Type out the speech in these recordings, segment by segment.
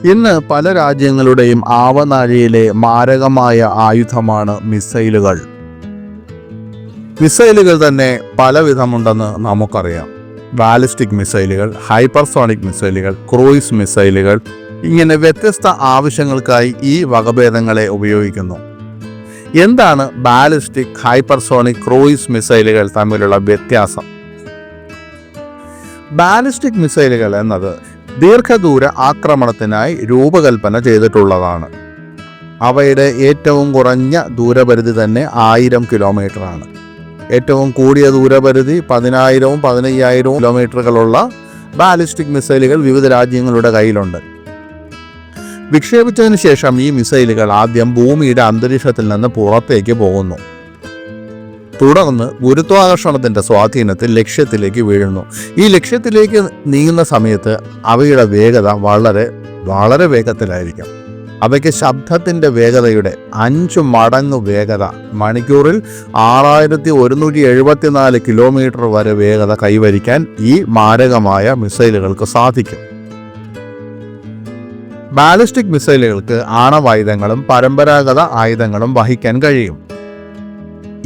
ഇന്ന് പല രാജ്യങ്ങളുടെയും ആവനാഴിയിലെ മാരകമായ ആയുധമാണ് മിസൈലുകൾ. മിസൈലുകൾ തന്നെ പലവിധമുണ്ടെന്ന് നമുക്കറിയാം. ബാലിസ്റ്റിക് മിസൈലുകൾ, ഹൈപ്പർസോണിക് മിസൈലുകൾ, ക്രൂയിസ് മിസൈലുകൾ, ഇങ്ങനെ വ്യത്യസ്ത ആവശ്യങ്ങൾക്കായി ഈ വകഭേദങ്ങളെ ഉപയോഗിക്കുന്നു. എന്താണ് ബാലിസ്റ്റിക്, ഹൈപ്പർസോണിക്, ക്രൂയിസ് മിസൈലുകൾ തമ്മിലുള്ള വ്യത്യാസം? ബാലിസ്റ്റിക് മിസൈലുകൾ എന്നത് ദീർഘദൂര ആക്രമണത്തിനായി രൂപകൽപ്പന ചെയ്തിട്ടുള്ളതാണ്. അവയുടെ ഏറ്റവും കുറഞ്ഞ ദൂരപരിധി തന്നെ 1000 കിലോമീറ്ററാണ്. ഏറ്റവും കൂടിയ ദൂരപരിധി 10,000-വും 15,000-വും കിലോമീറ്ററുകളുള്ള ബാലിസ്റ്റിക് മിസൈലുകൾ വിവിധ രാജ്യങ്ങളുടെ കയ്യിലുണ്ട്. വിക്ഷേപിച്ചതിന് ശേഷം ഈ മിസൈലുകൾ ആദ്യം ഭൂമിയുടെ അന്തരീക്ഷത്തിൽ നിന്ന് പുറത്തേക്ക് പോകുന്നു. തുടർന്ന് ഗുരുത്വാകർഷണത്തിന്റെ സ്വാധീനത്തിൽ ലക്ഷ്യത്തിലേക്ക് വീഴുന്നു. ഈ ലക്ഷ്യത്തിലേക്ക് നീങ്ങുന്ന സമയത്ത് അവയുടെ വേഗത വളരെ വേഗത്തിലായിരിക്കും. അവയ്ക്ക് ശബ്ദത്തിന്റെ വേഗതയുടെ 5 മടങ്ങ് വേഗത, മണിക്കൂറിൽ 6174 കിലോമീറ്റർ വരെ വേഗത കൈവരിക്കാൻ ഈ മാരകമായ മിസൈലുകൾക്ക് സാധിക്കും. ബാലിസ്റ്റിക് മിസൈലുകൾക്ക് ആണവായുധങ്ങളും പരമ്പരാഗത ആയുധങ്ങളും വഹിക്കാൻ കഴിയും.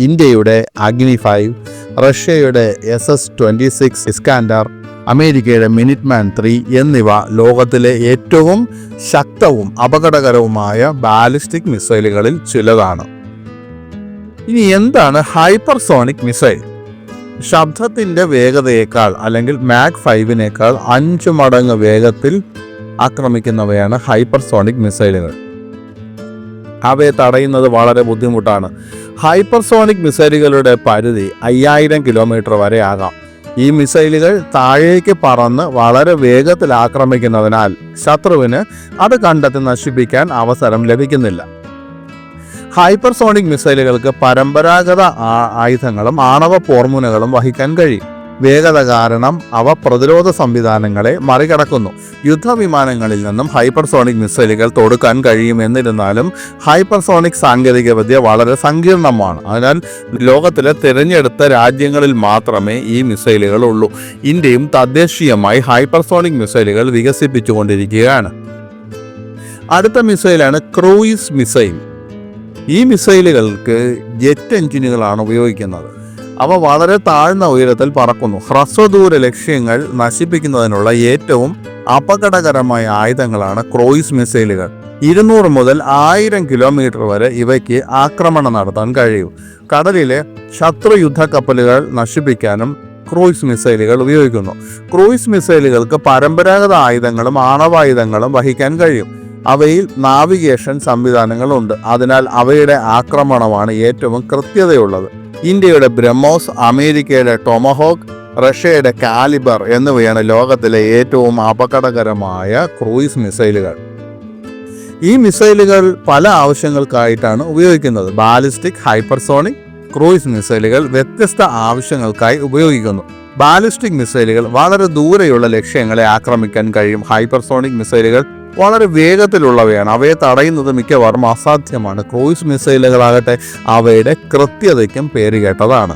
ഇന്ത്യയുടെ അഗ്നി 5, റഷ്യയുടെ SS-26 ഇസ്കാൻഡർ, അമേരിക്കയുടെ മിനിറ്റ്മാൻ 3 എന്നിവ ലോകത്തിലെ ഏറ്റവും ശക്തവും അപകടകരവുമായ ബാലിസ്റ്റിക് മിസൈലുകളിൽ ചിലതാണ്. ഇനി എന്താണ് ഹൈപ്പർസോണിക് മിസൈൽ? ശബ്ദത്തിന്റെ വേഗതയേക്കാൾ അല്ലെങ്കിൽ മാക് 5-നേക്കാൾ 5 മടങ്ങ് വേഗത്തിൽ ആക്രമിക്കുന്നവയാണ് ഹൈപ്പർസോണിക് മിസൈലുകൾ. അവയെ തടയുന്നത് വളരെ ബുദ്ധിമുട്ടാണ്. ഹൈപ്പർസോണിക് മിസൈലുകളുടെ പരിധി 5000 കിലോമീറ്റർ വരെ ആകാം. ഈ മിസൈലുകൾ താഴേക്ക് പറന്ന് വളരെ വേഗത്തിൽ ആക്രമിക്കുന്നതിനാൽ ശത്രുവിന് അത് കണ്ടെത്തി നശിപ്പിക്കാൻ അവസരം ലഭിക്കുന്നില്ല. ഹൈപ്പർസോണിക് മിസൈലുകൾക്ക് പരമ്പരാഗത ആയുധങ്ങളും ആണവ പോർമുനകളും വഹിക്കാൻ കഴിയും. വേഗത കാരണം അവ പ്രതിരോധ സംവിധാനങ്ങളെ മറികടക്കുന്നു. യുദ്ധവിമാനങ്ങളിൽ നിന്നും ഹൈപ്പർസോണിക് മിസൈലുകൾ തൊടുക്കാൻ കഴിയും. എന്നിരുന്നാലും ഹൈപ്പർസോണിക് സാങ്കേതികവിദ്യ വളരെ സങ്കീർണമാണ്. അതിനാൽ ലോകത്തിലെ തിരഞ്ഞെടുത്ത രാജ്യങ്ങളിൽ മാത്രമേ ഈ മിസൈലുകൾ ഉള്ളൂ. ഇന്ത്യയും തദ്ദേശീയമായി ഹൈപ്പർസോണിക് മിസൈലുകൾ വികസിപ്പിച്ചുകൊണ്ടിരിക്കുകയാണ്. അടുത്ത മിസൈലാണ് ക്രൂയിസ് മിസൈൽ. ഈ മിസൈലുകൾക്ക് ജെറ്റ് എഞ്ചിനുകളാണ് ഉപയോഗിക്കുന്നത്. അവ വളരെ താഴ്ന്ന ഉയരത്തിൽ പറക്കുന്നു. ഹ്രസ്വദൂര ലക്ഷ്യങ്ങൾ നശിപ്പിക്കുന്നതിനുള്ള ഏറ്റവും അപകടകരമായ ആയുധങ്ങളാണ് ക്രൂയിസ് മിസൈലുകൾ. 200 മുതൽ 1000 കിലോമീറ്റർ വരെ ഇവയ്ക്ക് ആക്രമണം നടത്താൻ കഴിയും. കടലിലെ ശത്രു യുദ്ധക്കപ്പലുകൾ നശിപ്പിക്കാനും ക്രൂയിസ് മിസൈലുകൾ ഉപയോഗിക്കുന്നു. ക്രൂയിസ് മിസൈലുകൾക്ക് പരമ്പരാഗത ആയുധങ്ങളും ആണവായുധങ്ങളും വഹിക്കാൻ കഴിയും. അവയിൽ നാവിഗേഷൻ സംവിധാനങ്ങളുണ്ട്. അതിനാൽ അവയുടെ ആക്രമണമാണ് ഏറ്റവും കൃത്യതയുള്ളത്. ഇന്ത്യയുടെ ബ്രഹ്മോസ്, അമേരിക്കയുടെ ടൊമഹോക്ക്, റഷ്യയുടെ കാലിബർ എന്നിവയാണ് ലോകത്തിലെ ഏറ്റവും അപകടകരമായ ക്രൂയിസ് മിസൈലുകൾ. ഈ മിസൈലുകൾ പല ആവശ്യങ്ങൾക്കായിട്ടാണ് ഉപയോഗിക്കുന്നത്. ബാലിസ്റ്റിക്, ഹൈപ്പർസോണിക്, ക്രൂയിസ് മിസൈലുകൾ വ്യത്യസ്ത ആവശ്യങ്ങൾക്കായി ഉപയോഗിക്കുന്നു. ബാലിസ്റ്റിക് മിസൈലുകൾ വളരെ ദൂരെയുള്ള ലക്ഷ്യങ്ങളെ ആക്രമിക്കാൻ കഴിയും. ഹൈപ്പർസോണിക് മിസൈലുകൾ വളരെ വേഗത്തിലുള്ളവയാണ്. അവയെ തടയുന്നത് മിക്കവാറും അസാധ്യമാണ്. ക്രൂയിസ് മിസൈലുകളാകട്ടെ അവയുടെ കൃത്യതയ്ക്കും പേരുകേട്ടതാണ്.